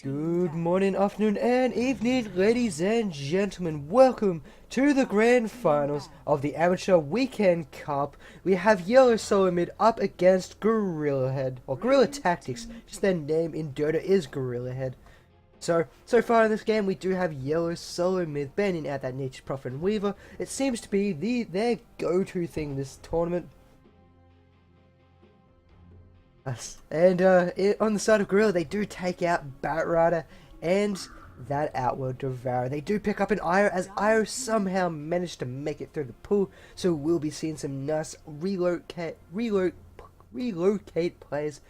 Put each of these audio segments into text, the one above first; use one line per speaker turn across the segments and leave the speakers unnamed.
Good morning, afternoon, and evening, ladies and gentlemen. Welcome to the grand finals of the Amateur Weekend Cup. We have Yellow Solo Mid up against Gorilla Head, or Gorilla Tactics. Just their name in Dota is Gorilla Head. So far in this game, we do have Yellow Solo Mid banning out that niche Prophet and Weaver. It seems to be their go-to thing this tournament. And on the side of Gorilla, they do take out Batrider and that Outworld Devourer. They do pick up an Io, as Io somehow managed to make it through the pool, so we'll be seeing some nice relocate players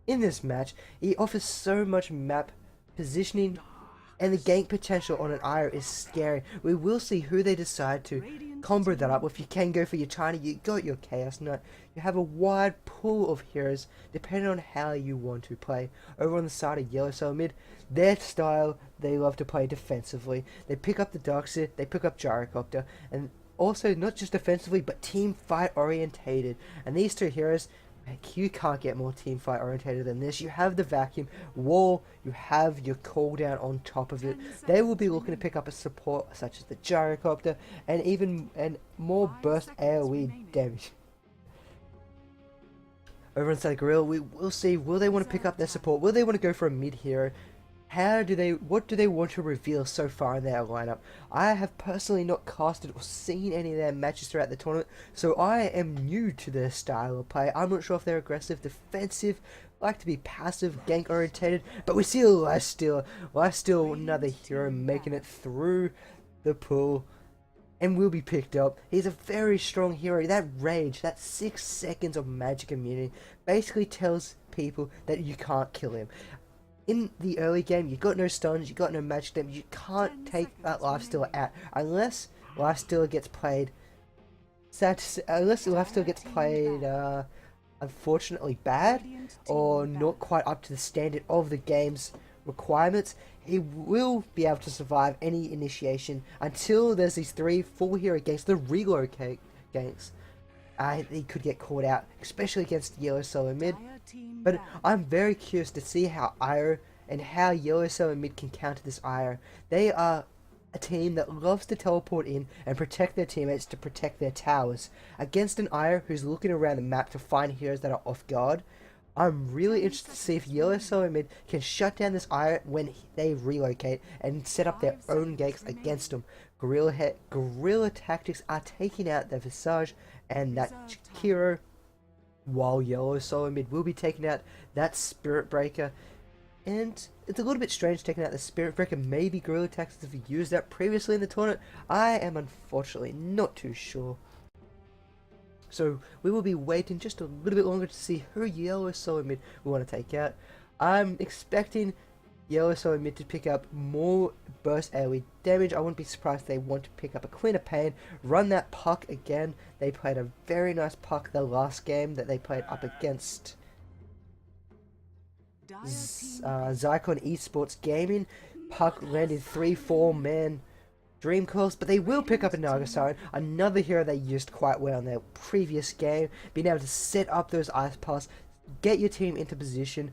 in this match. He offers so much map positioning, and the gank potential on an Io is scary. We will see who they decide to combo that up with. You can go for your China, you got your Chaos Knight. You have a wide pool of heroes depending on how you want to play. Over on the side of Yellow Solo Mid, their style, they love to play defensively. They pick up the Darkseer, they pick up Gyrocopter, and also not just defensively but team fight orientated. And these two heroes, you can't get more team fight orientated than this. You have the vacuum wall, you have your cooldown on top of it. They will be looking to pick up a support such as the Gyrocopter and more burst AoE damage. Over inside Gorilla, we will see, will they want to pick up their support? Will they want to go for a mid hero? What do they want to reveal so far in their lineup? I have personally not casted or seen any of their matches throughout the tournament, so I am new to their style of play. I'm not sure if they're aggressive, defensive, like to be passive, gank orientated, but we see a Lifestealer. Lifestealer, another hero making it through the pool and will be picked up. He's a very strong hero. That rage, that 6 seconds of magic immunity basically tells people that you can't kill him. In the early game, you got no stuns, you got no magic damage, you can't take that Lifestealer out unless Lifestealer gets played. Unless Lifestealer gets played, unfortunately bad or not quite up to the standard of the game's requirements. He will be able to survive any initiation until there's these 3 full hero ganks, the relocate ganks. He could get caught out, especially against Yellow Solo Mid. But I'm very curious to see how Io and how Yellow Solo Mid can counter this Io. They are a team that loves to teleport in and protect their teammates to protect their towers. Against an Io who's looking around the map to find heroes that are off guard, I'm really interested to see if Yellow Solo Mid can shut down this Io when they relocate and set up their own ganks against them. Gorilla Tactics are taking out their Visage and that hero, while Yellow Solo Mid will be taking out that Spirit Breaker. And it's a little bit strange taking out the Spirit Breaker. Maybe Gorilla Tactics have used that previously in the tournament. I am unfortunately not too sure. So we will be waiting just a little bit longer to see who Yellow Solo Mid will want to take out. I'm expecting Yellow Solo Mid to pick up more burst AoE damage. I wouldn't be surprised if they want to pick up a Queen of Pain, run that puck again. They played a very nice puck the last game that they played up against Zycon Esports Gaming. Puck landed 3-4 man Dream Coils, but they will pick up a Nagasiren, another hero they used quite well in their previous game, being able to set up those ice paths, get your team into position,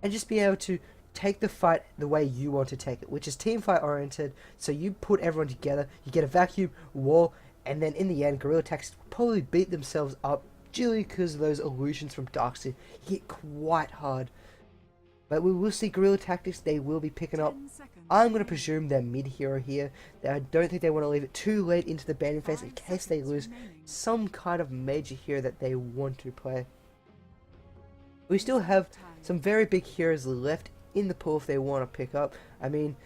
and just be able to take the fight the way you want to take it, which is team fight oriented. So you put everyone together, you get a vacuum wall, and then in the end, Gorilla Tactics probably beat themselves up purely because of those illusions from Darkseer hit quite hard. But we will see Gorilla Tactics, they will be picking up. I'm going to presume they're mid-hero here. I don't think they want to leave it too late into the banning phase in case they lose some kind of major hero that they want to play. We still have some very big heroes left in the pool if they want to pick up. I mean,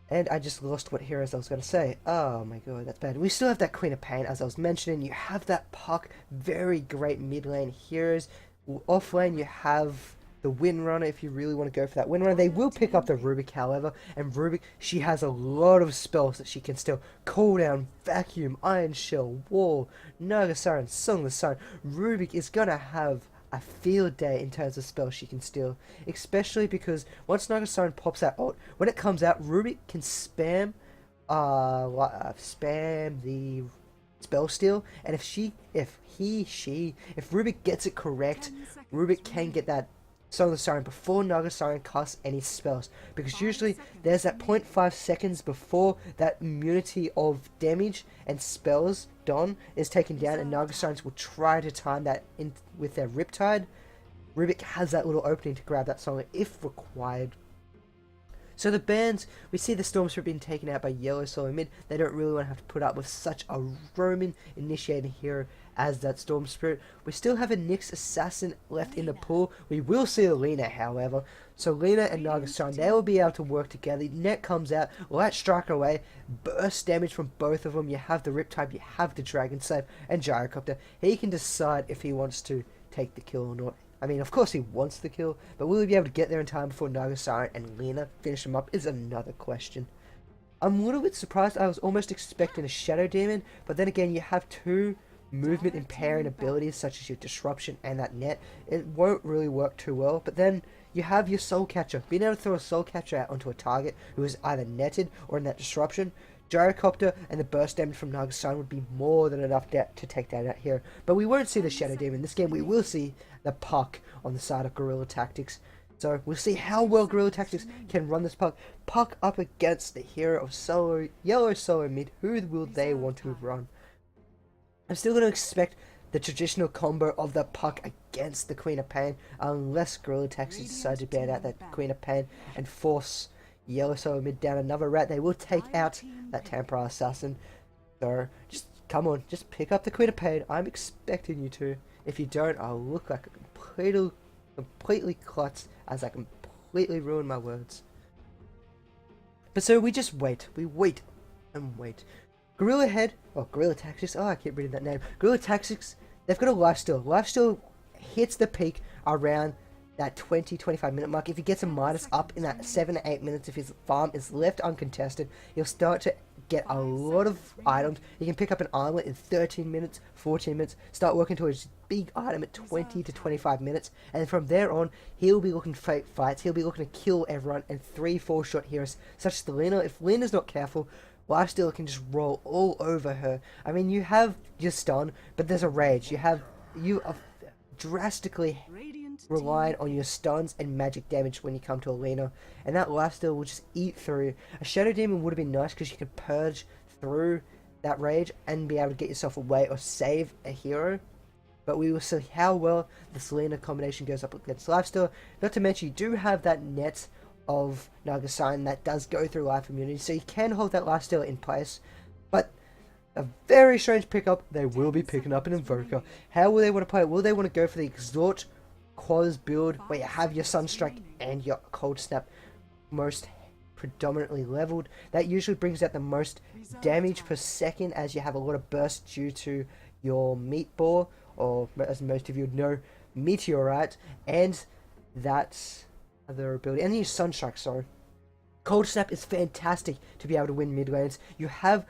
and I just lost what heroes I was going to say. Oh my god, that's bad. We still have that Queen of Pain, as I was mentioning. You have that Puck, very great mid-lane heroes. Off-lane, you have the Windrunner, if you really want to go for that Windrunner. They will pick up the Rubik, however, and Rubik, she has a lot of spells that she can still cool down, vacuum, Iron Shell, Wall, Nagasiren, Song of the Sun. Rubik is going to have a field day in terms of spells she can steal, especially because once Nagasiren pops that ult, when it comes out, Rubik can spam the spell steal, and if Rubik gets it correct, Rubik can get that Solar Siren before Naga Siren casts any spells, because usually there's that 0.5 seconds before that immunity of damage and spells done is taken down, and Naga Sirens will try to time that in with their Riptide. Rubik has that little opening to grab that Solar if required. So the bans, we see the Storm Spirit being taken out by Yellow Solo Mid. They don't really want to have to put up with such a Roman initiating hero as that Storm Spirit. We still have a Nyx Assassin left in the pool. We will see Lena, however. So Lena and Nagasan, they will be able to work together. Net comes out, Light Strike away, burst damage from both of them. You have the Riptide, you have the Dragon Slave, and Gyrocopter. He can decide if he wants to take the kill or not. I mean, of course he wants the kill, but will he be able to get there in time before Nagasari and Lena finish him up is another question. I'm a little bit surprised. I was almost expecting a Shadow Demon, but then again, you have two movement impairing abilities such as your Disruption and that Net. It won't really work too well, but then you have your Soul Catcher. Being able to throw a Soul Catcher out onto a target who is either netted or in that Disruption, Gyrocopter and the burst damage from Nagasari would be more than enough to take that out here. But we won't see the Shadow Demon in this game. We will see the Puck on the side of Guerrilla Tactics. So we'll see how well Guerrilla Tactics can run this Puck. Puck up against the hero of Yellow Solo Mid. Who will they want to run? I'm still going to expect the traditional combo of the Puck against the Queen of Pain, unless Guerrilla Tactics decide to ban out that Queen of Pain and force Yellow Solo Mid down another rat. They will take out that Templar Assassin. So just come on, just pick up the Queen of Pain. I'm expecting you to. If you don't, I'll look like a completely klutz, as I completely ruin my words. But so we just wait. We wait and wait. Guerrilla Tactics. Oh, I keep reading that name. Guerrilla Tactics. They've got a lifesteal. Lifesteal hits the peak around that 20-25 minute mark. If he gets a minus up in that 7 to 8 minutes, if his farm is left uncontested, he'll start to get a lot of items. He can pick up an island in 13 minutes, 14 minutes, start working towards big item at 20 to 25 minutes, and from there on, he'll be looking for fights. He'll be looking to kill everyone and 3-4 shot heroes, such as Lena. If Lena's not careful, Lifesteal can just roll all over her. I mean, you have your stun, but there's a rage. You are drastically relying on your stuns and magic damage when you come to Lena, and that lifesteal will just eat through. A Shadow Demon would have been nice because you could purge through that rage and be able to get yourself away or save a hero, but we will see how well this Lena combination goes up against lifesteal. Not to mention, you do have that net of Nagasine that does go through life immunity, so you can hold that lifesteal in place, but a very strange pickup. They will be picking up an Invoker. How will they want to play it? Will they want to go for the Exhort Quaz build where you have your Sunstrike and your Cold Snap most predominantly leveled? That usually brings out the most damage per second, as you have a lot of burst due to your Meatball, or as most of you would know, Meteorite, and that other ability, and your Sunstrike, sorry. Cold Snap is fantastic to be able to win mid lanes. You have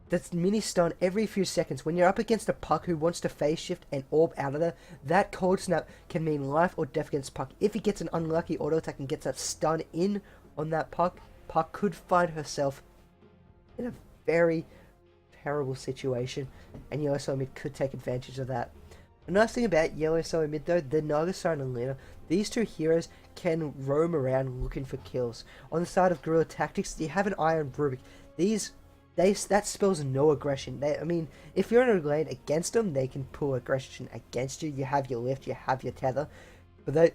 that's mini stun every few seconds. When you're up against a Puck who wants to phase shift and orb out of there, that Cold Snap can mean life or death against Puck. If he gets an unlucky auto attack and gets that stun in on that Puck, Puck could find herself in a very terrible situation, and Yellow Solo Mid could take advantage of that. The nice thing about Yellow Solo Mid though, the Nagasine and Lena, these two heroes can roam around looking for kills. On the side of Guerrilla Tactics, you have an Iron Rubik. That spells no aggression. I mean, if you're in a lane against them, they can pull aggression against you. You have your lift, you have your tether, but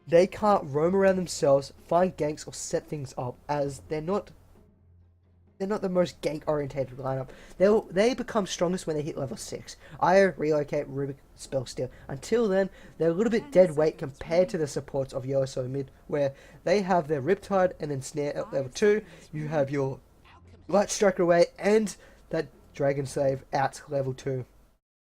they can't roam around themselves, find ganks, or set things up, as they're not the most gank orientated lineup. They become strongest when they hit level 6. Io, Relocate, Rubik, Spell Steal. Until then, they're a little bit dead weight compared to the supports of Yellow Solo Mid, where they have their Riptide and then Snare at level 2. You have your Light Strike away and that Dragon Slave at level 2.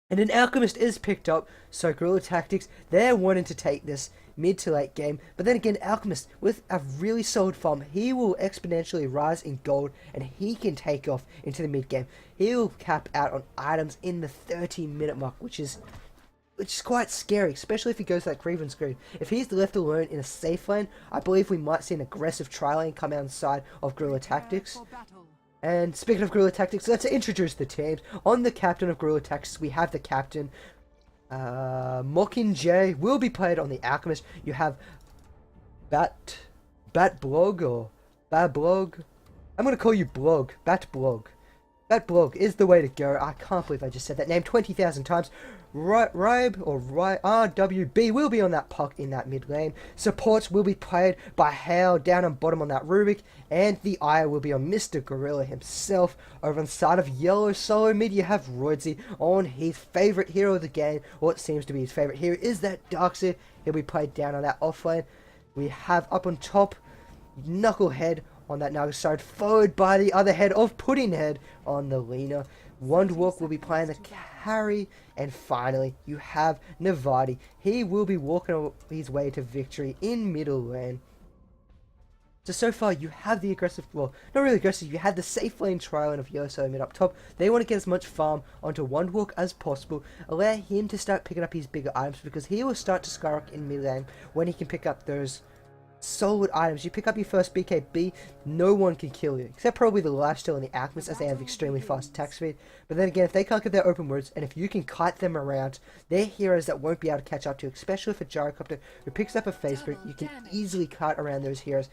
And an Alchemist is picked up, so Guerrilla Tactics, they're wanting to take this mid to late game. But then again, Alchemist, with a really solid farm, he will exponentially rise in gold, and he can take off into the mid game. He'll cap out on items in the 30-minute mark, which is quite scary, especially if he goes that Grievance Screen. If he's left alone in a safe lane, I believe we might see an aggressive tri-lane come out inside of Guerrilla Tactics. And speaking of Guerrilla Tactics, let's introduce the teams. On the captain of Guerrilla Tactics, we have the captain, Mockingjay will be played on the Alchemist. You have Batblog or Bablog. I'm gonna call you Blog. Batblog. Batblog is the way to go. I can't believe I just said that name 20,000 times. RWB will be on that puck in that mid lane. Supports will be played by Hale down and bottom on that Rubik. And the eye will be on Mr. Gorilla himself. Over on the side of yellow solo mid, you have Roidsy on his favourite hero of the game. What seems to be his favourite hero is that Darkseid. He'll be played down on that off lane. We have up on top Knucklehead on that Naga side, followed by the other head of Puddinghead on the Lena. Wandwalk will be playing the carry, and finally you have Navati. He will be walking his way to victory in middle lane. So far you have the aggressive, well, not really aggressive, you had the safe lane trialing of Yoshi mid up top. They want to get as much farm onto Wandwalk as possible, allow him to start picking up his bigger items, because he will start to skyrocket in mid lane when he can pick up those solid items. You pick up your first BKB, no one can kill you, except probably the lifesteal and the Alchemist, as they have extremely fast attack speed. But then again, if they can't get their open words, and if you can kite them around, they're heroes that won't be able to catch up to, especially for Gyrocopter, who picks up a phase sprint. You can easily kite around those heroes.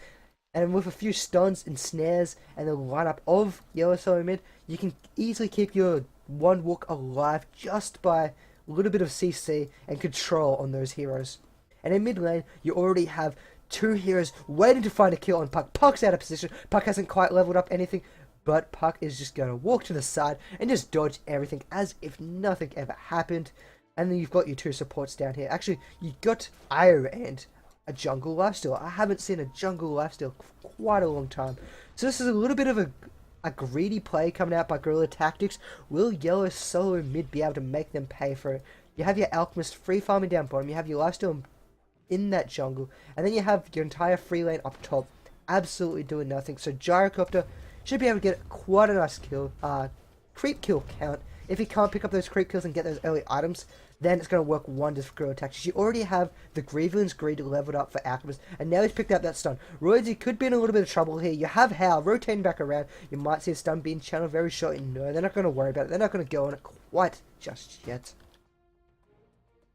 And with a few stuns and snares and the lineup of Yellow Solo mid, you can easily keep your Wandwalk alive just by a little bit of CC and control on those heroes. And in mid lane, you already have two heroes waiting to find a kill on Puck. Puck's out of position. Puck hasn't quite leveled up anything, but Puck is just going to walk to the side and just dodge everything as if nothing ever happened. And then you've got your two supports down here. Actually, you got Io and a jungle lifesteal. I haven't seen a jungle lifesteal for quite a long time. So this is a little bit of a greedy play coming out by Guerrilla Tactics. Will Yellow Solo mid be able to make them pay for it? You have your Alchemist free farming down bottom. You have your lifesteal in that jungle. And then you have your entire free lane up top absolutely doing nothing. So Gyrocopter should be able to get quite a nice kill, creep kill count. If he can't pick up those creep kills and get those early items, then it's going to work wonders for Guerrilla Tactics. You already have the Grievelin's Greed leveled up for Alchemist, and now he's picked up that stun. Roidsy could be in a little bit of trouble here. You have Hal rotating back around. You might see a stun being channeled very shortly. No, they're not going to worry about it. They're not going to go on it quite just yet.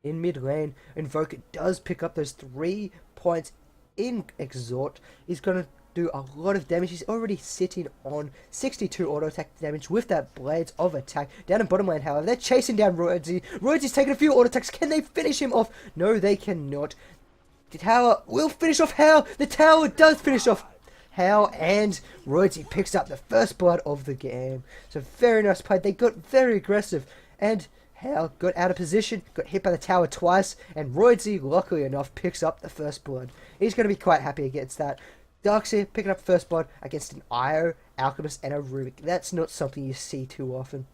In mid lane, Invoker does pick up those 3 points in Exhort. He's going to do a lot of damage. He's already sitting on 62 auto attack damage with that Blades of Attack. Down in bottom lane, however, they're chasing down Roidsy. Roidsy's taking a few auto attacks. Can they finish him off? No, they cannot. The tower will finish off Hal. The tower does finish off Hal, and Roidsy picks up the first blood of the game. So very nice play. They got very aggressive, and Hal got out of position, got hit by the tower twice, and Roidsy, luckily enough, picks up the first blood. He's going to be quite happy against that. Darkseid picking up first blood against an Io, Alchemist, and a Rubik. That's not something you see too often.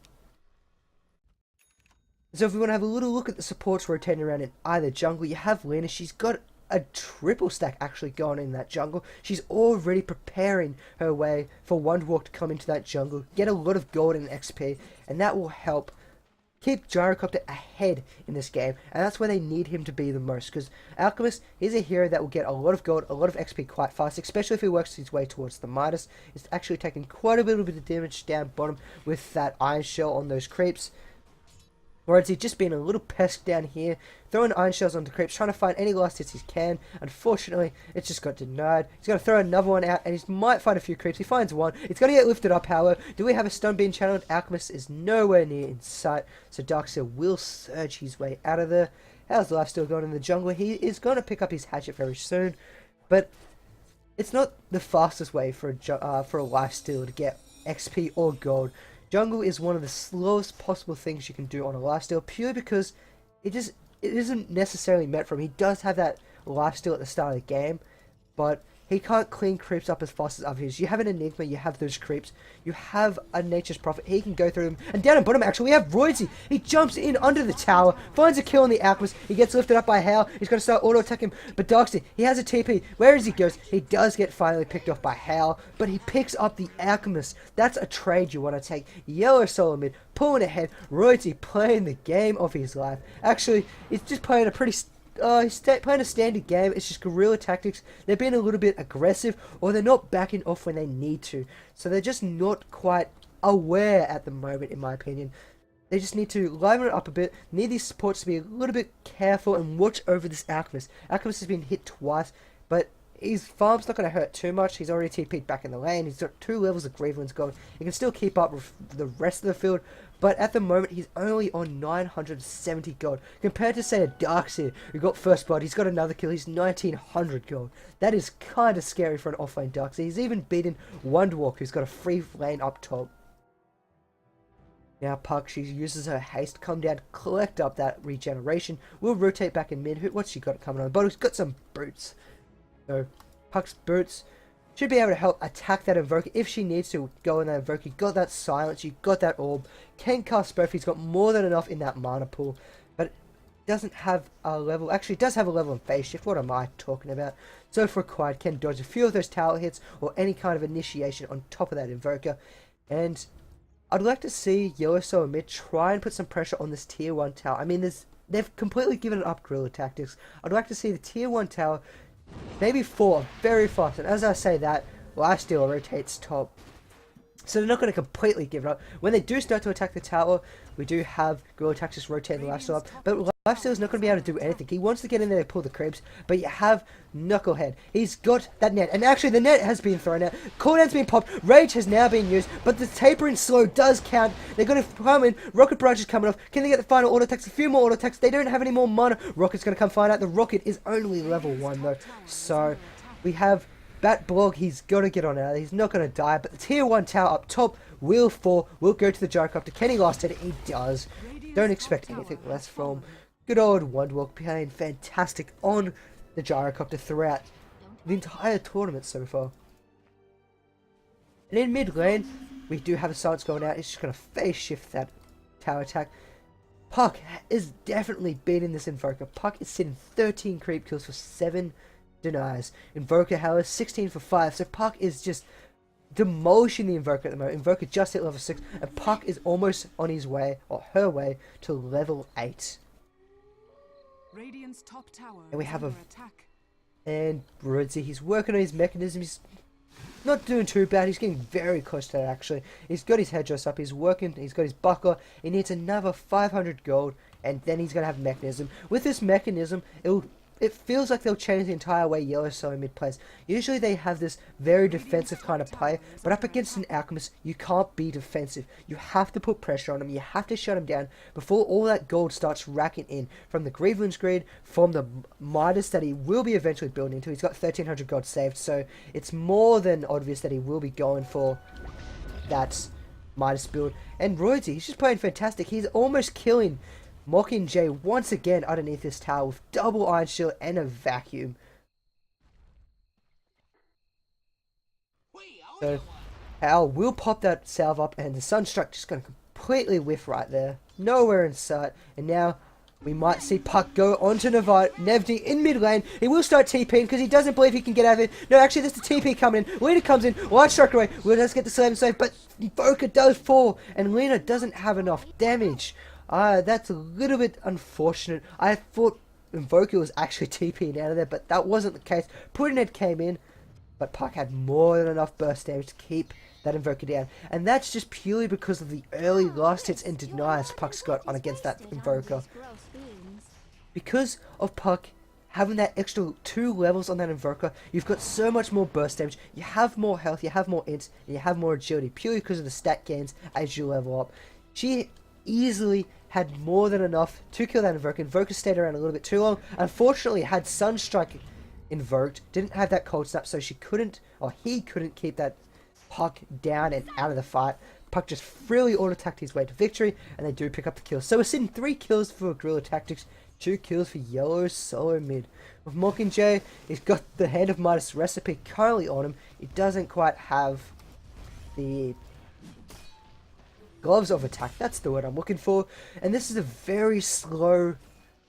So if we want to have a little look at the supports rotating around in either jungle, you have Lena. She's got a triple stack actually going in that jungle. She's already preparing her way for Wandwalk to come into that jungle, get a lot of gold and XP, and that will help keep Gyrocopter ahead in this game, and that's where they need him to be the most, because Alchemist is a hero that will get a lot of gold, a lot of XP quite fast, especially if he works his way towards the Midas. It's actually taking quite a little bit of damage down bottom with that Iron Shell on those creeps. Roidsy just being a little pest down here, throwing Iron Shells on the creeps, trying to find any last hits he can. Unfortunately, it's just got denied. He's going to throw another one out, and he might find a few creeps. He finds one. It's going to get lifted up, however. Do we have a stun being channeled? Alchemist is nowhere near in sight, so Darkseid will surge his way out of there. How's life still going in the jungle? He is going to pick up his hatchet very soon, but it's not the fastest way for a lifesteal to get XP or gold. Jungle is one of the slowest possible things you can do on a lifesteal, purely because it isn't necessarily meant for him. He does have that lifesteal at the start of the game, but he can't clean creeps up as fast as others. You have an Enigma, you have those creeps, you have a Nature's Prophet, he can go through them. And down at bottom, actually, we have Roidsy. He jumps in under the tower, finds a kill on the Alchemist, he gets lifted up by Hal, he's going to start auto-attacking him. But Darkseid, he has a TP, where as he goes, he does get finally picked off by Hal, but he picks up the Alchemist. That's a trade you want to take. Yellow solo mid, pulling ahead, Roidsy playing the game of his life. Actually, he's just playing a pretty he's playing a standard game. It's just Guerrilla Tactics. They're being a little bit aggressive, or they're not backing off when they need to. So they're just not quite aware at the moment, in my opinion. They just need to liven it up a bit. Need these supports to be a little bit careful and watch over this Alchemist. Alchemist has been hit twice, but his farm's not going to hurt too much. He's already TP'd back in the lane. He's got 2 levels of Grievelin's Gold. He can still keep up with the rest of the field, but at the moment he's only on 970 gold. Compared to, say, a Darkseer who got first blood, he's got another kill. He's 1900 gold. That is kind of scary for an offlane Darkseer. He's even beaten Wonderwalk, who's got a free lane up top. Now Puck, she uses her haste, come down, collect up that regeneration. We'll rotate back in mid. What's she got coming on? But he's got some boots. So Puck's boots should be able to help attack that Invoker if she needs to go in that Invoker. You got that silence, you got that orb. Can cast both. He's got more than enough in that mana pool. But doesn't have a level. Actually, does have a level in phase shift. What am I talking about? So if required, can dodge a few of those tower hits or any kind of initiation on top of that Invoker. And I'd like to see Yellowstone mid try and put some pressure on this tier 1 tower. I mean, they've completely given up guerrilla tactics. I'd like to see the tier 1 tower maybe 4 very fast. And as I say that, Lifesteal rotates top. So they're not going to completely give it up. When they do start to attack the tower, we do have guerrilla tactics rotating the Lifesteal up. But Lifesteal is not going to be able to do anything. He wants to get in there to pull the creeps, but you have Knucklehead. He's got that net, and actually the net has been thrown out. Cooldown's been popped. Rage has now been used, but the tapering slow does count. They're going to come in. Rocket Barrage is coming off. Can they get the final auto attacks? A few more auto attacks. They don't have any more mana. Rocket's going to come find out. The Rocket is only level 1 though, so we have Bat Blog. He's got to get on out. He's not going to die, but the tier 1 tower up top will fall. Will go to the Gyrocopter. Can he last it? He does. Don't expect anything less from good old Wonderwalk, playing fantastic on the Gyrocopter throughout the entire tournament so far. And in mid lane, we do have a silence going out. He's just going to phase shift that tower attack. Puck is definitely beating this Invoker. Puck is sitting 13 creep kills for 7 denies. Invoker, however, 16 for 5. So Puck is just demolishing the Invoker at the moment. Invoker just hit level 6, and Puck is almost on his way, or her way, to level 8.
Radiant's top tower
And we have
under attack.
And Rudzi, he's working on his mechanism. He's not doing too bad. He's getting very close to that, actually. He's got his headdress up. He's working. He's got his buckler. He needs another 500 gold, and then he's going to have mechanism. With this mechanism, it feels like they'll change the entire way Yellowstone mid plays. Usually they have this very defensive kind of play, but up against an Alchemist, you can't be defensive. You have to put pressure on him. You have to shut him down before all that gold starts racking in from the Grievelin's Greed, from the Midas that he will be eventually building into. He's got 1300 gold saved, so it's more than obvious that he will be going for that Midas build. And Roydsy, he's just playing fantastic. He's almost killing Mockingjay once again underneath this tower with double Iron Shield and a vacuum. So Hal will pop that salve up, and the Sunstruck just going to completely whiff right there. Nowhere in sight. And now we might see Puck go onto Nevdi in mid lane. He will start TPing because he doesn't believe he can get out of it. No, actually, there's the TP coming in. Lena comes in. Light Strike away. Will just get the save, but Invoker does fall, and Lena doesn't have enough damage. That's a little bit unfortunate. I thought Invoker was actually TPing out of there, but that wasn't the case. Putinhead came in, but Puck had more than enough burst damage to keep that Invoker down. And that's just purely because of the early last hits and denies Puck's got on against that Invoker. Because of Puck having that extra 2 levels on that Invoker, you've got so much more burst damage, you have more health, you have more ints, and you have more agility, purely because of the stat gains as you level up. She easily had more than enough to kill that Invoker. Invoker stayed around a little bit too long. Unfortunately, had Sunstrike invoked, didn't have that cold snap, so she couldn't, or he couldn't keep that Puck down and out of the fight. Puck just freely auto-attacked his way to victory, and they do pick up the kills. So we're sitting 3 kills for Guerrilla Tactics, 2 kills for Yellow solo mid. With Mockingjay, he's got the Hand of Midas recipe currently on him. He doesn't quite have the gloves of attack, that's the word I'm looking for. And this is a very slow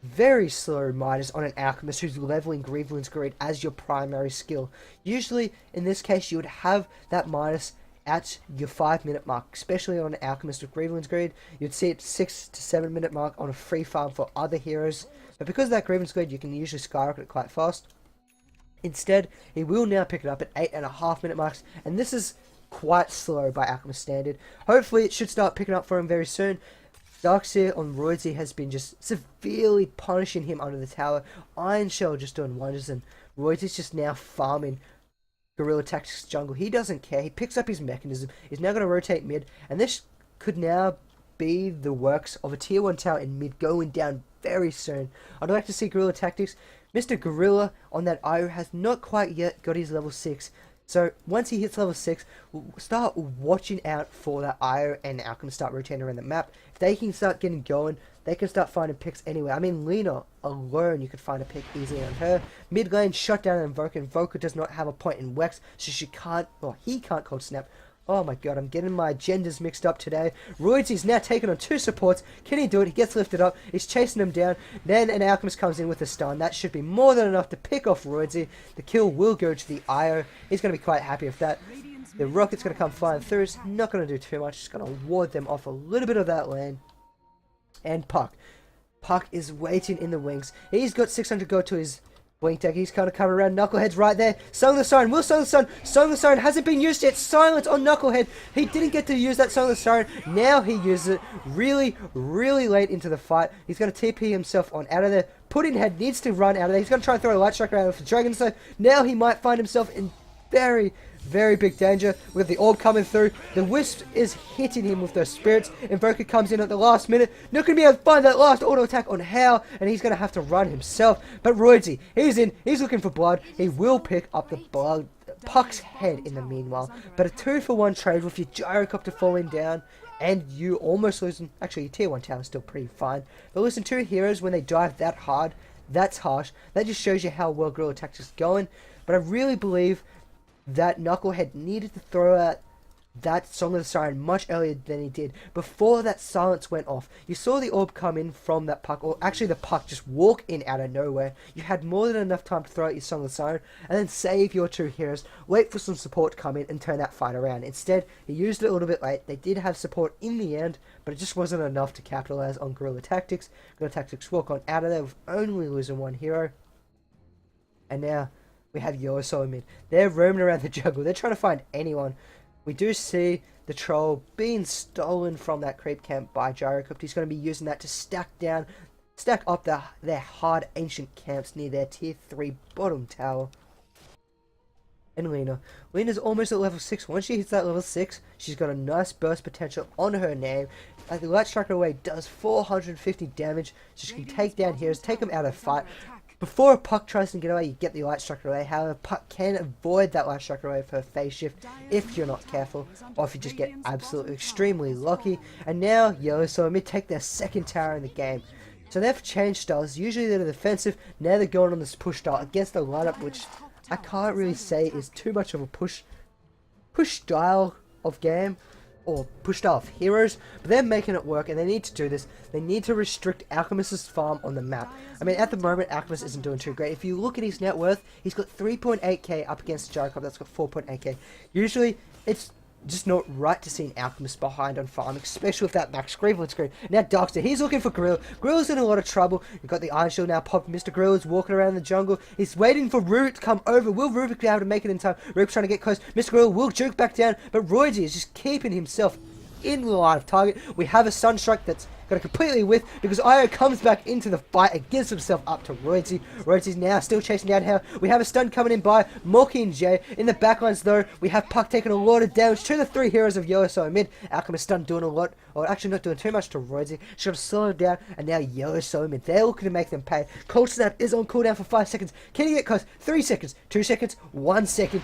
Midas on an Alchemist who's leveling Grievelin's Greed as your primary skill. Usually, in this case, you would have that Midas at your 5-minute mark, especially on an Alchemist with Grievelin's Greed. You'd see it 6 to 7 minute mark on a free farm for other heroes. But because of that Grievelin's Greed, you can usually skyrocket it quite fast. Instead, he will now pick it up at 8.5 minute marks, and this is quite slow by Alchemist standard. Hopefully it should start picking up for him very soon. Darkseer on Roidsy has been just severely punishing him under the tower. Iron Shell just doing wonders, and Roidsy's just now farming Guerrilla Tactics jungle. He doesn't care. He picks up his mechanism. He's now going to rotate mid, and this could now be the works of a tier 1 tower in mid going down very soon. I'd like to see Guerrilla Tactics. Mr. Gorilla on that IO has not quite yet got his level 6. So once he hits level 6, we'll start watching out for that IO and Alchemist start rotating around the map. If they can start getting going, they can start finding picks anywhere. I mean, Lena alone, you could find a pick easily on her. Mid lane, shut down and Invoker. Invoker does not have a point in Wex, so she can't, or he can't cold snap. Oh my god, I'm getting my genders mixed up today. Roidsy's now taking on 2 supports. Can he do it? He gets lifted up. He's chasing him down. Then an Alchemist comes in with a stun. That should be more than enough to pick off Roidsy. The kill will go to the IO. He's going to be quite happy with that. The Rocket's going to come flying through. It's not going to do too much. Just going to ward them off a little bit of that lane. And Puck. Puck is waiting in the wings. He's got 600 gold to his Blink deck. He's kind of coming around. Knucklehead's right there. Song the Siren. Will Song the Siren. Song the Siren hasn't been used yet. Silence on Knucklehead. He didn't get to use that Song the Siren. Now he uses it really, really late into the fight. He's going to TP himself on out of there. Pudding Head needs to run out of there. He's going to try and throw a Light Strike around for Dragon Slave. Now he might find himself in very, very big danger with the orb coming through. The Wisp is hitting him with those spirits. Invoker comes in at the last minute. Not going to be able to find that last auto attack on Hal, and he's going to have to run himself. But Roidsy, he's in. He's looking for blood. He will pick up the blood. Puck's head in the meanwhile. But a 2-for-1 trade with your Gyrocopter falling down, and you almost losing. Actually, your tier 1 tower is still pretty fine. But listen, 2 heroes when they dive that hard, that's harsh. That just shows you how well Guerrilla Tactics is going. But I really believe that Knucklehead needed to throw out that Song of the Siren much earlier than he did, before that silence went off. You saw the orb come in from that Puck, or actually the Puck just walk in out of nowhere. You had more than enough time to throw out your Song of the Siren, and then save your 2 heroes, wait for some support to come in and turn that fight around. Instead, he used it a little bit late. They did have support in the end, but it just wasn't enough to capitalize on Guerrilla Tactics. Guerrilla Tactics walk on out of there with only losing 1 hero. And now we have Yoshi in mid. They're roaming around the jungle. They're trying to find anyone. We do see the troll being stolen from that creep camp by Gyrocopter. He's going to be using that to stack up their hard ancient camps near their tier 3 bottom tower. And Lena. Lena's almost at level 6. Once she hits that level 6, she's got a nice burst potential on her name. The Light Strike away does 450 damage, so she can take down heroes, take them out of fight. Before a Puck tries to get away, you get the Light Strike away. However, Puck can avoid that Light Strike away for a phase shift if you're not careful, or if you just get absolutely extremely lucky. And now Yoshi mid take their 2nd tower in the game. So they've changed styles. Usually they're defensive, now they're going on this push style against a lineup which I can't really say is too much of a push style of game, or push style of heroes, but they're making it work, and they need to do this. They need to restrict Alchemist's farm on the map. I mean, at the moment, Alchemist isn't doing too great. If you look at his net worth, he's got 3.8k up against Gyrocopter that's got 4.8k. Usually, it's just not right to see an Alchemist behind on farm, especially with that max Grievous screen. Now Darkster, he's looking for Gorilla. Gorilla's in a lot of trouble. You've got the Iron Shield now popped. Mr. Gorilla's walking around the jungle. He's waiting for Rubik to come over. Will Rubik be able to make it in time? Rubik's trying to get close. Mr. Gorilla will juke back down, but Roidsy is just keeping himself in the line of target. We have a Sunstrike that's got to completely whiff because Io comes back into the fight and gives himself up to Roidsy. Roidsy's now still chasing down Hell. We have a stun coming in by Morky and Jay. In the backlines though, we have Puck taking a lot of damage to the 3 heroes of Yoshi mid. Alchemist stun doing a lot, or actually not doing too much to Roidsy. She's got to slow him down, and now Yoshi mid. They're looking to make them pay. Cold Snap is on cooldown for 5 seconds. Can he get close? 3 seconds, 2 seconds, 1 second.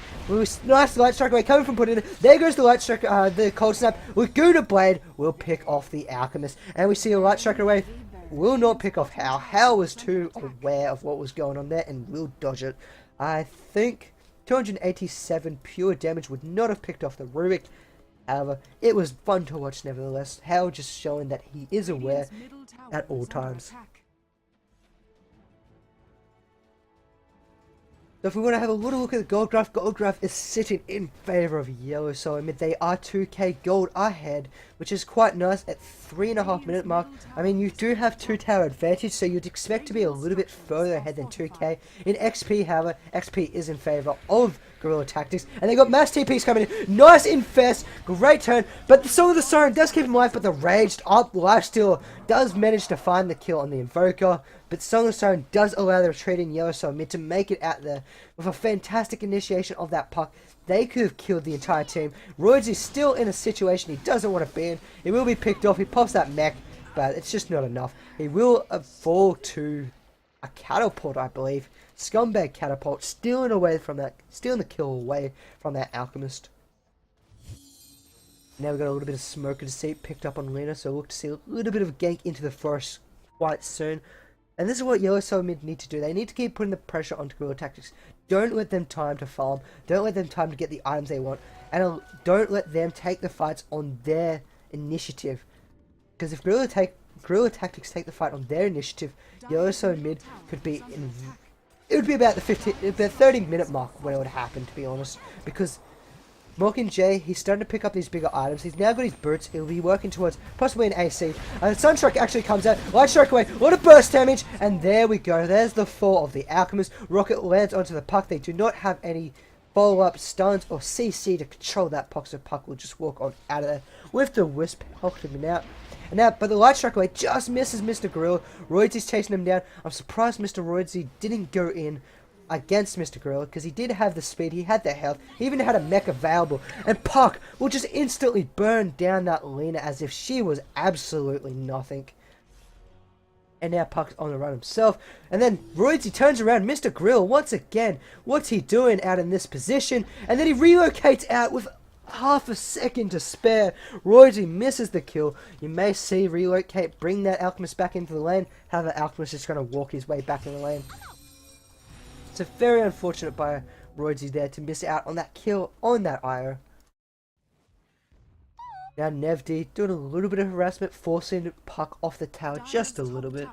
Nice Light Strike away coming from Puddin. There goes the Light Strike, the Cold Snap. With Gouda Blade, will pick off the Alchemist, and we see a Light Strike away. Will not pick off Hal. Hal was too aware of what was going on there and will dodge it. I think 287 pure damage would not have picked off the Rubik. However, it was fun to watch nevertheless. Hal just showing that he is aware at all times. So if we want to have a little look at the gold graph is sitting in favour of Yellow. So I mean, they are 2k gold ahead which is quite nice at 3.5 minute mark. I mean, you do have 2 tower advantage, so you'd expect to be a little bit further ahead than 2k. In XP, however, XP is in favor of Guerrilla Tactics, and they got mass TPs coming in. Nice infest, great turn, but the Song of the Siren does keep him alive, but the raged up lifesteal does manage to find the kill on the Invoker. But Song of the Siren does allow the retreating Yellow Soul mid to make it out there with a fantastic initiation of that puck. They could have killed the entire team. Roids is still in a situation he doesn't want to be in. He will be picked off. He pops that mech, but it's just not enough. He will fall to a catapult, I believe. Scumbag catapult, stealing the kill away from that alchemist. Now we've got a little bit of smoker to see picked up on Lena, so we'll look to see a little bit of a gank into the forest quite soon. And this is what Yellow Soul mid need to do. They need to keep putting the pressure onto Guerrilla Tactics. Don't let them time to farm. Don't let them time to get the items they want. And don't let them take the fights on their initiative. Because if Guerrilla Tactics take the fight on their initiative, Yellow Soul mid could be in... It would be about the 30-minute mark when it would happen, to be honest. Because Mockingjay, he's starting to pick up these bigger items. He's now got his boots. He'll be working towards possibly an AC. Sunstrike actually comes out. Light Strike away. A lot of burst damage. And there we go. There's the fall of the Alchemist. Rocket lands onto the puck. They do not have any follow-up stuns or CC to control that puck. So puck will just walk on out of there with the Wisp helping him out. And now, but the Light Strike away just misses Mr. Gorilla. Roids is chasing him down. I'm surprised Mr. Roids didn't go in against Mr. Gorilla, because he did have the speed, he had the health, he even had a mech available, and Puck will just instantly burn down that Lena as if she was absolutely nothing. And now Puck's on the run himself, and then Roidsy turns around. Mr. Grill, once again, what's he doing out in this position? And then he relocates out with half a second to spare. Roidsy misses the kill. You may see relocate, bring that Alchemist back into the lane, have the Alchemist just going to walk his way back in the lane. So very unfortunate by Roidsy there to miss out on that kill on that IO. Now Nevd doing a little bit of harassment, forcing Puck off the tower just a little bit.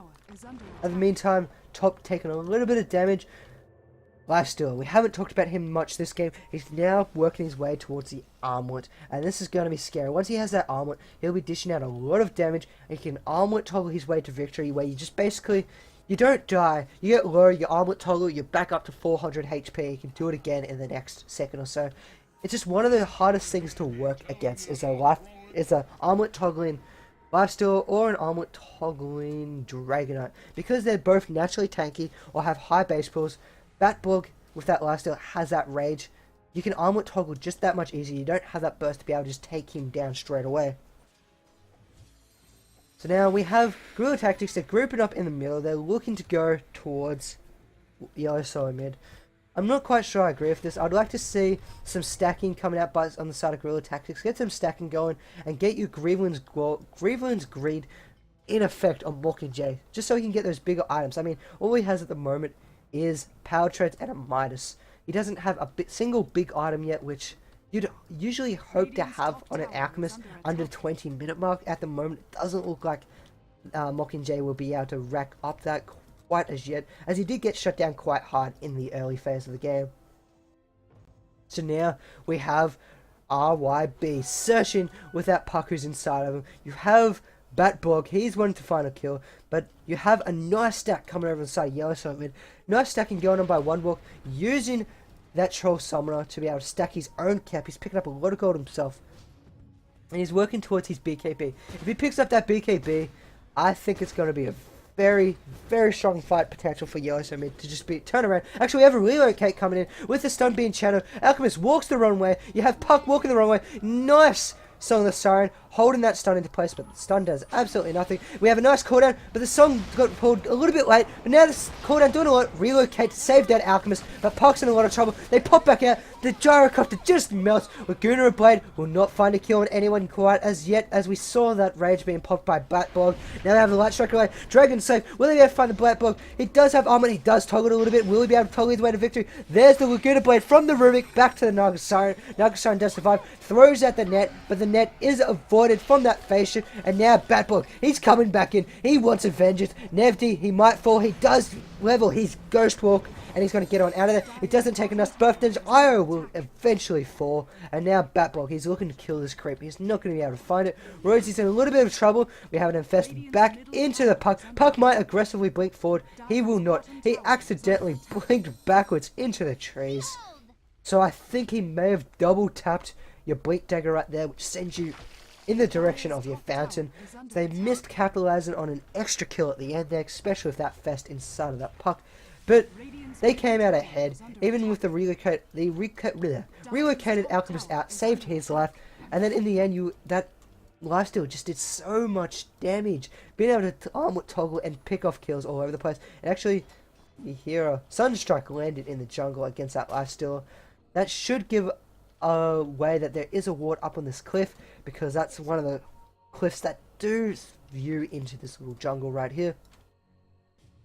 In the meantime, Top taking a little bit of damage. Lifesteal, we haven't talked about him much this game. He's now working his way towards the armlet, and this is going to be scary. Once he has that armlet, he'll be dishing out a lot of damage, and he can armlet toggle his way to victory, where you just basically... You don't die, you get low, you armlet toggle, you're back up to 400 HP, you can do it again in the next second or so. It's just one of the hardest things to work against, is a armlet toggling lifesteal or an armlet toggling Dragonite. Because they're both naturally tanky or have high base pulls, Batbog with that lifesteal has that rage. You can armlet toggle just that much easier, you don't have that burst to be able to just take him down straight away. So now we have Guerrilla Tactics. They're grouping up in the middle. They're looking to go towards Yellow Soul mid. I'm not quite sure I agree with this. I'd like to see some stacking coming out on the side of Guerrilla Tactics. Get some stacking going and get you Grievelin's Greed in effect on Mockingjay, just so he can get those bigger items. I mean, all he has at the moment is Power Treads and a Midas. He doesn't have a single big item yet, which... You'd usually hope to have on an Alchemist under the 20-minute mark. At the moment, it doesn't look like Mockingjay will be able to rack up that quite as yet, as he did get shut down quite hard in the early phase of the game. So now we have RYB searching with that Puck who's inside of him. You have Batbog, he's wanting to find a kill, but you have a nice stack coming over the side of Yellow Soul mid. Nice stacking going on by One Walk, using that Troll Summoner to be able to stack his own cap. He's picking up a lot of gold himself, and he's working towards his BKB. If he picks up that BKB, I think it's going to be a very, very strong fight potential for Yellow Soul mid to just be turn around. Actually, we have a relocate coming in with the stun being channeled. Alchemist walks the wrong way. You have Puck walking the wrong way. Nice Song of the Siren holding that stun into place, but the stun does absolutely nothing. We have a nice cooldown, but the song got pulled a little bit late. But now this cooldown doing a lot. Relocate to save that Alchemist, but Puck's in a lot of trouble. They pop back out. The Gyrocopter just melts. Laguna Blade will not find a kill on anyone quite as yet, as we saw that rage being popped by Batbog. Now they have the Light Strike away. Dragon safe. Will they be able to find the Batbog? He does have armor. He does toggle it a little bit. Will he be able to toggle his way to victory? There's the Laguna Blade from the Rubik back to the Naga Siren. Naga Siren does survive. Throws at the net, but the net is avoided from that phase shift. And now Batbog, he's coming back in. He wants a vengeance. Nevd, he might fall. He does level his Ghost Walk, and he's going to get on out of there. It doesn't take enough buff damage. IO will eventually fall. And now Batblock, he's looking to kill this creep. He's not going to be able to find it. Rosie's in a little bit of trouble. We have an infested back into the Puck. Puck might aggressively blink forward. He will not. He accidentally blinked backwards into the trees. So I think he may have double tapped your blink dagger right there, which sends you in the direction of your fountain. So they missed capitalizing on an extra kill at the end there, especially with that fest inside of that Puck. But they came out ahead, even with the relocated Alchemist out, saved his life, and then in the end, that lifesteal just did so much damage, being able to toggle and pick off kills all over the place. And actually, you hear a Sunstrike landed in the jungle against that lifesteal. That should give away that there is a ward up on this cliff, because that's one of the cliffs that do view into this little jungle right here.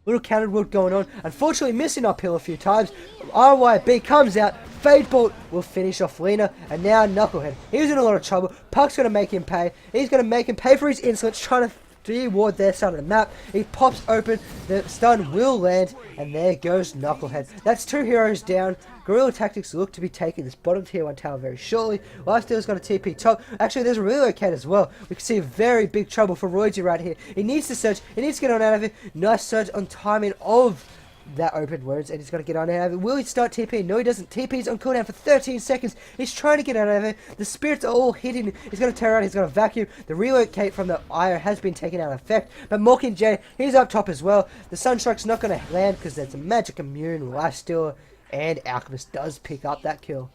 Little cannon ward going on. Unfortunately missing uphill a few times. RYB comes out. Fade Bolt will finish off Lena. And now Knucklehead. He's in a lot of trouble. Puck's going to make him pay. He's going to make him pay for his insolence, trying to de-ward their side of the map. He pops open. The stun will land. And there goes Knucklehead. That's 2 heroes down. Guerrilla Tactics look to be taking this bottom tier 1 tower very shortly. Lifesteal's got a TP top. Actually, there's a relocate as well. We can see very big trouble for Roydsy right here. He needs to surge. He needs to get on out of it. Nice surge on timing of that open wounds, and he's going to get on out of it. Will he start TPing? No, he doesn't. TP's on cooldown for 13 seconds. He's trying to get out of it. The spirits are all hitting. He's going to tear out. He's going to vacuum. The relocate from the IO has been taken out of effect. But Mockingjay, he's up top as well. The Sunstrike's not going to land because there's a magic immune lifesteal. And Alchemist does pick up that kill.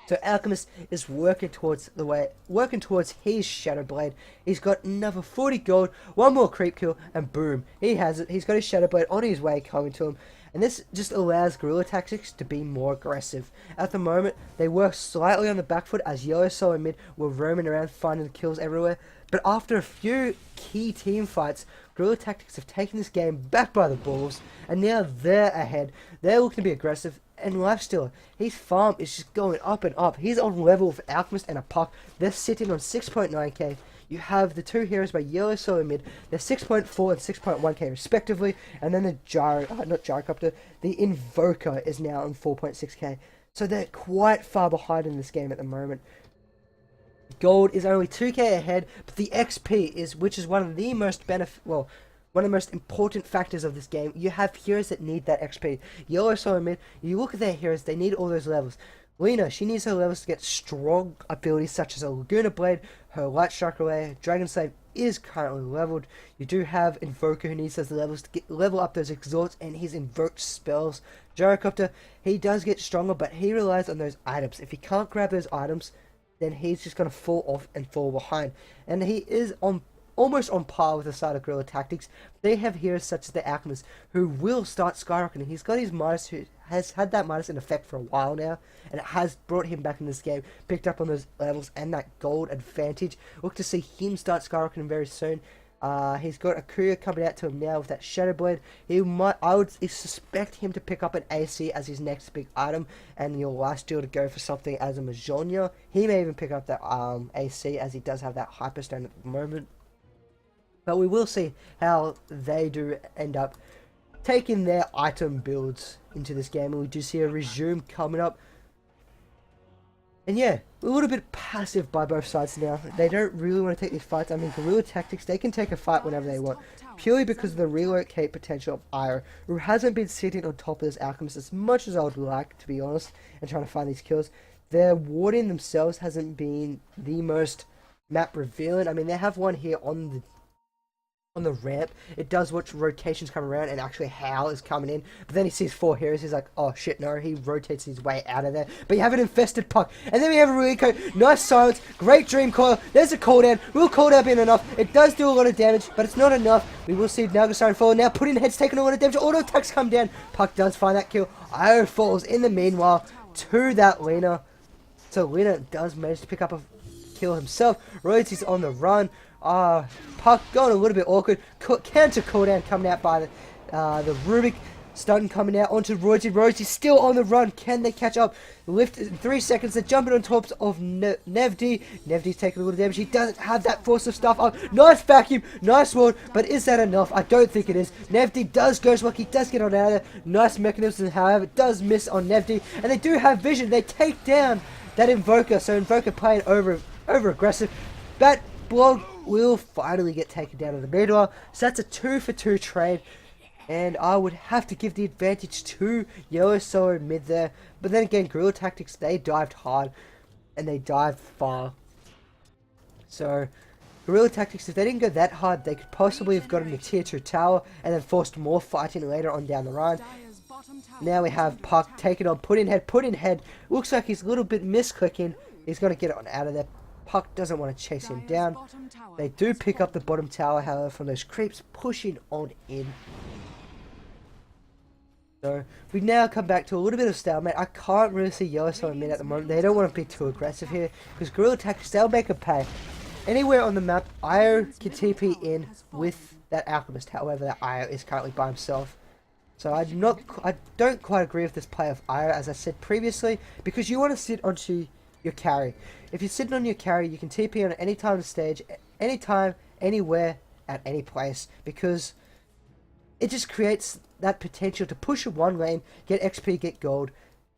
So Alchemist is working towards his Shadow Blade. He's got another 40 gold, 1 more creep kill, and boom, he has it. He's got his Shadow Blade on his way coming to him. And this just allows Guerrilla Tactics to be more aggressive. At the moment, they work slightly on the back foot as Yellow Soul and Mid were roaming around finding the kills everywhere. But after a few key team fights, Guerrilla Tactics have taken this game back by the balls, and now they're ahead. They're looking to be aggressive, and Lifestealer, his farm is just going up and up. He's on level with Alchemist and a Puck. They're sitting on 6.9k. You have the 2 heroes by Yellow Soul and Mid. They're 6.4 and 6.1k respectively, and then the Gyrocopter, the Invoker is now on 4.6k. So they're quite far behind in this game at the moment. Gold is only 2k ahead, but the XP is, which is one of the most one of the most important factors of this game. You have heroes that need that XP. Yellow Soul and Mid, you look at their heroes, they need all those levels. Lena, she needs her levels to get strong abilities such as a Laguna Blade, her Light Strike Relay, Dragon Slave is currently leveled. You do have Invoker who needs those levels to level up those exhorts and his invoked spells. Gyrocopter, he does get stronger, but he relies on those items. If he can't grab those items, then he's just going to fall off and fall behind. And he is almost on par with the side of Guerrilla Tactics. They have heroes such as the Alchemist who will start skyrocketing. He's got his minus, who has had that minus in effect for a while now, and it has brought him back in this game, picked up on those levels and that gold advantage. Look to see him start skyrocketing very soon. He's got a courier coming out to him now with that Shadow Blade. I would suspect him to pick up an AC as his next big item, and your last deal to go for something as a Majonia. He may even pick up that AC as he does have that Hyperstone at the moment. But we will see how they do end up taking their item builds into this game, and we do see a resume coming up. And yeah, a little bit passive by both sides now. They don't really want to take these fights. I mean, Guerrilla Tactics, they can take a fight whenever they want, purely because of the relocate potential of Ira, who hasn't been sitting on top of this Alchemist as much as I would like, to be honest, and trying to find these kills. Their warding themselves hasn't been the most map revealing. I mean, they have one here on the ramp. It does watch rotations come around, and actually Hal is coming in, but then he sees 4 heroes. He's like, oh shit, no. He rotates his way out of there, but you have an infested Puck, and then we have a Rico. Nice silence, great Dream Coil. There's a cooldown. Will cooldown be enough? It does do a lot of damage, but it's not enough. We will see Nagastone fall now. Putting heads, taking a lot of damage. Auto attacks come down. Puck does find that kill. Io falls in the meanwhile to that Lena. So Lena does manage to pick up a kill himself. Rhodes is on the run. Puck going a little bit awkward. Counter cooldown coming out by the Rubik. Stun coming out onto Rosie. Rosie's still on the run. Can they catch up? Lift in 3 seconds. They're jumping on top of Nevdi. Nevdi's taking a little damage. He doesn't have that force of stuff up. Nice vacuum. Nice ward. But is that enough? I don't think it is. Nevdi does Ghost Walk. He does get on out of there. Nice mechanism, however. It does miss on Nevdi. And they do have vision. They take down that Invoker. So Invoker playing over aggressive. Bat Blog will finally get taken down in the middle. So that's a 2-for-2 trade. And I would have to give the advantage to Yellow Solo mid there. But then again, Guerrilla Tactics, they dived hard. And they dived far. So, Guerrilla Tactics, if they didn't go that hard, they could possibly have gotten a tier 2 tower. And then forced more fighting later on down the line. Now we have Puck taking on Put in Head. Looks like he's a little bit misclicking. He's going to get on out of there. Puck doesn't want to chase him down. They do pick up the bottom tower, however, from those creeps pushing on in. So, we now come back to a little bit of stalemate. I can't really see Yellow Solo mid at the moment. They don't want to be too aggressive here. Because Guerrilla Tactics, they'll make a pay. Anywhere on the map, Io can TP in with that Alchemist. However, that Io is currently by himself. So, I don't quite agree with this play of Io, as I said previously. Because you want to sit onto your carry. If you're sitting on your carry, you can TP on at any time on the stage. Anytime, anywhere, at any place. Because it just creates that potential to push in one lane, get XP, get gold,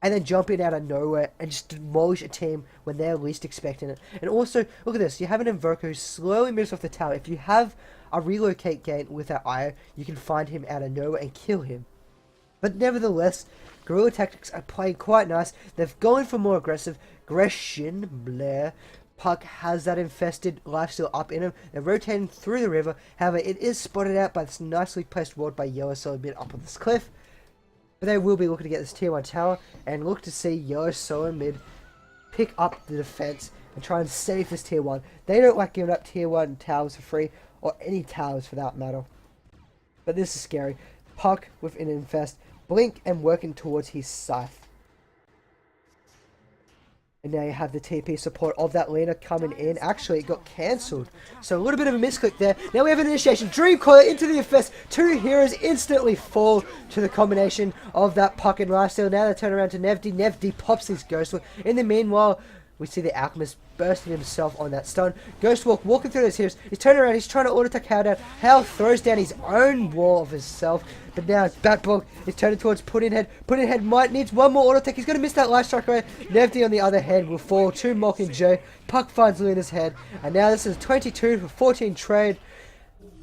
and then jump in out of nowhere and just demolish a team when they're least expecting it. And also, look at this, you have an Invoker who slowly moves off the tower. If you have a relocate gate with that Io, you can find him out of nowhere and kill him. But nevertheless, Guerrilla Tactics are playing quite nice. They're going for more aggressive aggression. Blair. Puck has that infested lifesteal up in him. They're rotating through the river. However, it is spotted out by this nicely placed ward by Yellow Solo mid up on this cliff. But they will be looking to get this tier 1 tower and look to see Yellow Solo mid pick up the defense and try and save this tier 1. They don't like giving up tier 1 towers for free, or any towers for that matter. But this is scary. Puck with an infest, blink and working towards his scythe. And now you have the TP support of that Lena coming in. Actually, it got cancelled. So a little bit of a misclick there. Now we have an initiation. Dream Coil into the infest. 2 heroes instantly fall to the combination of that Puck and lifesteal. Now they turn around to Nevdi. Nevdi pops his Ghost Walk. In the meanwhile, we see the Alchemist bursting himself on that stun. Ghost Walk walking through those heroes. He's turning around. He's trying to auto-attack Hal down. Hal throws down his own wall of himself. But now Batbog is turning towards Put in Head. Put in Head might needs one more auto-attack. He's going to miss that life strike away. Nevdi on the other hand will fall to Mockingjay. Puck finds Luna's head. And now this is 22 for 14 trade.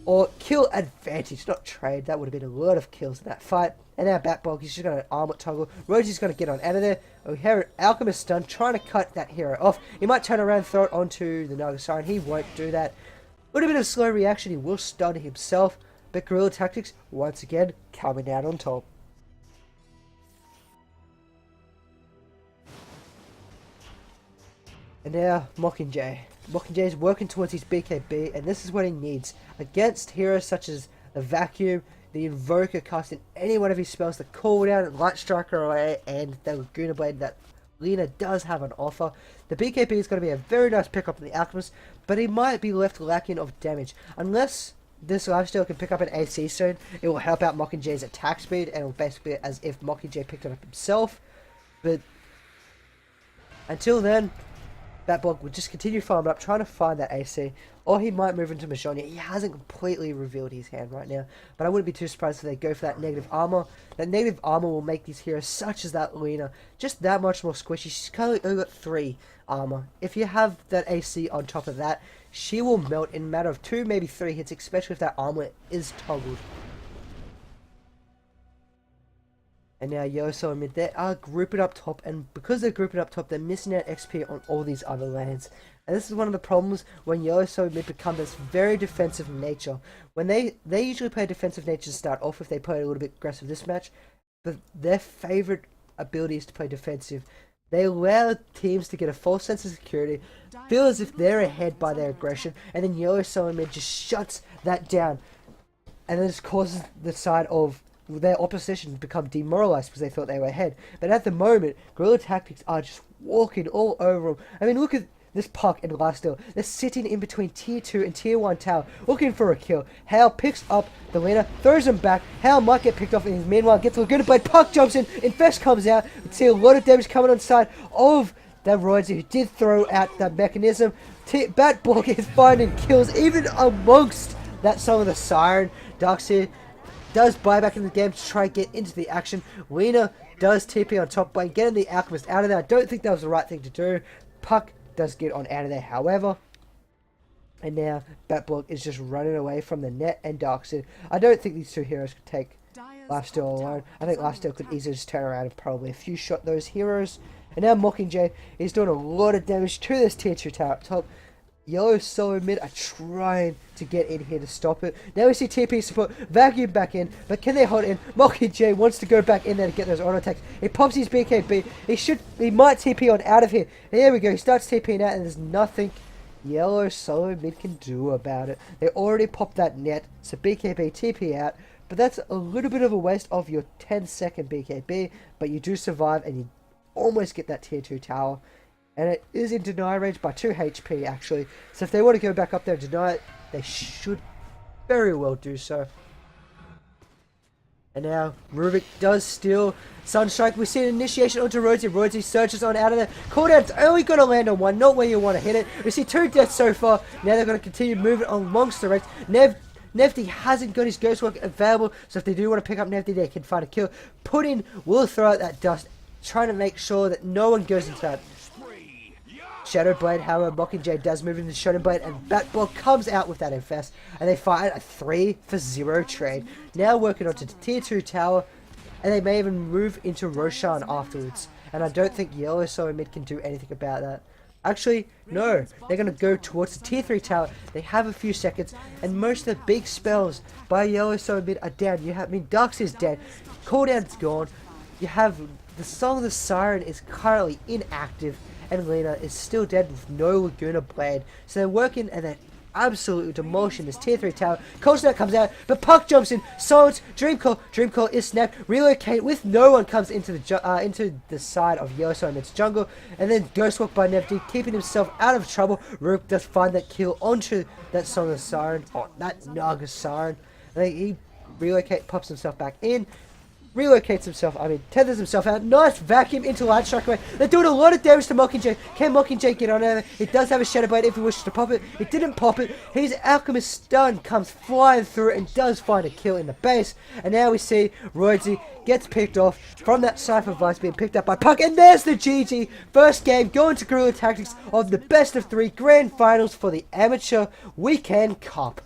Or kill advantage, not trade. That would have been a lot of kills in that fight. And now Batbog, he's just going to armlet toggle. Rosie's going to get on out of there. We have an Alchemist stun, trying to cut that hero off. He might turn around and throw it onto the Nagasari. He won't do that. A little bit of slow reaction. He will stun himself. But Guerrilla Tactics, once again, coming out on top. And now, Mockingjay. Mockingjay is working towards his BKB, and this is what he needs. Against heroes such as the Vacuum, the Invoker casting any one of his spells, the cooldown, Light Striker away, and the Laguna Blade that Lena does have on offer. The BKB is going to be a very nice pickup on the Alchemist, but he might be left lacking of damage. Unless this lifesteal can pick up an AC soon, it will help out Mockingjay's attack speed, and it will basically be as if Mockingjay picked it up himself. But until then, Batbog will just continue farming up, trying to find that AC, or he might move into Majonia. He hasn't completely revealed his hand right now, but I wouldn't be too surprised if they go for that negative armor. That negative armor will make these heroes, such as that Lena, just that much more squishy. She's currently only got 3 armor. If you have that AC on top of that, she will melt in a matter of 2, maybe 3 hits, especially if that armor is toggled. And now Yoso and mid, they are grouping up top, and because they're grouping up top, they're missing out XP on all these other lanes. And this is one of the problems when Yoso and mid become this very defensive nature. When they usually play defensive nature to start off with, they play a little bit aggressive this match, but their favorite ability is to play defensive. They allow teams to get a false sense of security, feel as if they're ahead by their aggression, and then Yoso and mid just shuts that down, and then this causes the side of their opposition become demoralized because they thought they were ahead. But at the moment, Guerrilla Tactics are just walking all over them. I mean, look at this Puck and lifesteal, they're sitting in between tier 2 and tier 1 tower, looking for a kill. Hal picks up the leader, throws him back. Hal might get picked off, and meanwhile gets a good blade. Puck jumps in, Infest comes out. We see a lot of damage coming on side of that Roydsy, who did throw out that mechanism. Batborg is finding kills even amongst that Song of the Siren. Darkseer does buy back in the game to try and get into the action. Lena does TP on top by getting the Alchemist out of there. I don't think that was the right thing to do. Puck does get on out of there, however. And now Batborg is just running away from the net and Darkseer. I don't think these two heroes could take Lifesteal alone. I think Lifesteal could easily just turn around and probably a few shot those heroes. And now Mockingjay is doing a lot of damage to this tier 2 tower up top. Yellow solo mid are trying to get in here to stop it. Now we see TP support vacuum back in, but can they hold in? Mockingjay wants to go back in there to get those auto attacks. He pops his BKB. He might TP on out of here. There we go. He starts TPing out, and there's nothing Yellow solo mid can do about it. They already popped that net, so BKB TP out. But that's a little bit of a waste of your 10-second BKB, but you do survive and you almost get that tier 2 tower. And it is in deny range by 2 HP actually. So if they want to go back up there and deny it, they should very well do so. And now Rubik does steal Sunstrike. We see an initiation onto Rosie. Rosie surges on out of there. Cooldown's only going to land on one, not where you want to hit it. We see 2 deaths so far. Now they're going to continue moving on amongst the ranks. Nevdi hasn't got his Ghost Work available, so if they do want to pick up Nevdi, they can find a kill. Puddin will throw out that dust, trying to make sure that no one goes into that Shadow Blade. However, Mockingjay does move into Shadow Blade, and Batball comes out with that infest, and they fight a 3-for-0 trade. Now working onto the tier 2 tower, and they may even move into Roshan afterwards. And I don't think Yellow Solo Mid can do anything about that. Actually, no. They're going to go towards the tier 3 tower. They have a few seconds, and most of the big spells by Yellow Solo Mid are down. Darks is dead. Cooldown's gone. You have the Song of the Siren is currently inactive, and Lena is still dead with no Laguna Blade. So they're working, and they're absolutely demolishing this tier 3 tower. Cold Snap comes out, but Puck jumps in. Silence. Dreamcall is snapped. Relocate with no one comes into the side of Yellow Solo Mid's jungle, and then Ghostwalk by Nevdi, keeping himself out of trouble. Rook does find that kill onto that Song of the Siren, or that Naga Siren. And then he pops himself back in. Tethers himself out. Nice vacuum into Light Strike away. They're doing a lot of damage to Mockingjay. Can Mockingjay get on there? It does have a Shadow Blade if he wishes to pop it. It didn't pop it. His Alchemist stun comes flying through and does find a kill in the base. And now we see Roydsy gets picked off from that Cypher Vice being picked up by Puck. And there's the GG. First game going to Guerrilla Tactics of the best of 3 grand finals for the Amateur Weekend Cup.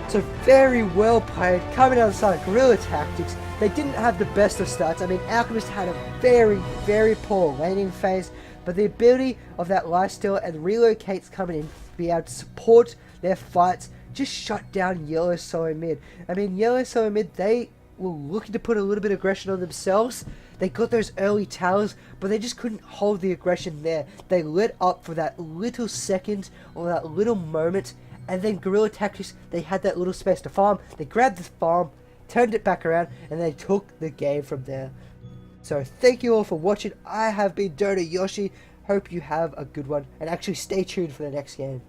So very well played, coming outside Guerrilla Tactics. They didn't have the best of starts. Alchemist had a very, very poor laning phase, but the ability of that lifesteal and relocates coming in to be able to support their fights just shut down Yellow Solo Mid. Yellow Solo Mid, they were looking to put a little bit of aggression on themselves. They got those early towers, but they just couldn't hold the aggression there. They let up for that little second or that little moment. And then Guerrilla Tactics, they had that little space to farm. They grabbed the farm, turned it back around, and they took the game from there. So thank you all for watching. I have been Dota Yoshi. Hope you have a good one. And actually stay tuned for the next game.